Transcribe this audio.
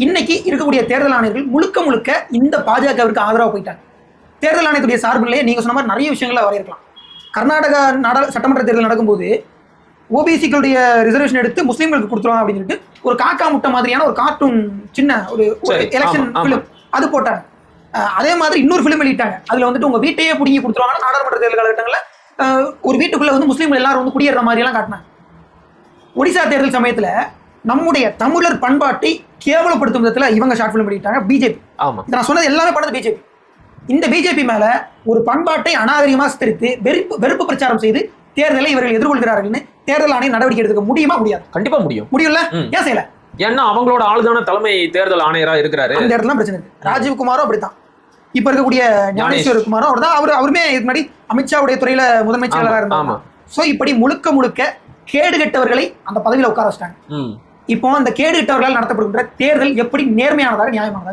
இன்னைக்கு இருக்கக்கூடிய தேர்தல் ஆணையர்கள் முழுக்க முழுக்க இந்த பாஜகவிற்கு ஆதரவாக போயிட்டாங்க. தேர்தல் ஆணையத்துடைய சார்பிலேயே நீங்க சொன்ன மாதிரி நிறைய விஷயங்களை வரையறுக்கலாம். கர்நாடகா சட்டமன்ற தேர்தல் நடக்கும்போது ஓபிசிகளுடைய ரிசர்வேஷன் எடுத்து முஸ்லீம்களுக்கு கொடுத்துருவாங்க அப்படின்னு சொல்லிட்டு ஒரு காக்கா முட்டை மாதிரியான ஒரு கார்ட்டூன் சின்ன ஒரு எலெக்ஷன் பிலிம் அது போட்டாங்க. அதே மாதிரி இன்னொரு பிலிம் வெளியிட்டாங்க. அதுல வந்துட்டு உங்க வீட்டையே பிடிங்கி கொடுத்துருவாங்க. நாடாளுமன்ற தேர்தல் காலகட்டங்களில் ஒரு வீட்டுக்குள்ள வந்து முஸ்லீம்கள் எல்லாரும் வந்து குடியேற மாதிரி எல்லாம் காட்டினாங்க. ஒடிசா தேர்தல் சமயத்துல நம்முடைய தமிழர் பண்பாட்டை கேவலப்படுத்தும் விதத்துல இவங்க ஷார்ட் பிலிம் வெளியிட்டாங்க. பிஜேபி நான் சொன்னது எல்லாமே பண்ணது பிஜேபி. இந்த பிஜேபி மேல ஒரு பண்பாட்டை அநாகரிகமா சித்தரித்து வெறுப்பு பிரச்சாரம் செய்து தேர்தலை இவர்கள் எதிர்கொள்கிறார்கள். தேர்தல் ஆணையம் நடவடிக்கை எடுக்க முடியுமா? முடியாது. கண்டிப்பா முடியும்ல. ஏன் செய்யல? ஏன்னா அவங்களோட ஆளுதான தலைமை தேர்தல் ஆணையரா இருக்கிறாரு. அந்த இடத்துல பிரச்சனை இருக்கு. ராஜீவ்குமாரும் அப்படித்தான். இப்ப இருக்கக்கூடிய ஞானேஸ்வர் குமாரும் அவர்தான். அவருமே இதுக்கு முன்னாடி அமித்ஷாவுடைய துறையில முதன்மை செயலராக இருந்தாங்க. சோ இப்படி முழுக்க கேடு கெட்டவர்களை அந்த பதவியில உட்கார வச்சிட்டாங்க. இப்போ அந்த கேடு கெட்டவர்களால் நடத்தப்படுகின்ற தேர்தல் எப்படி நேர்மையானதாக நியாயமானதாக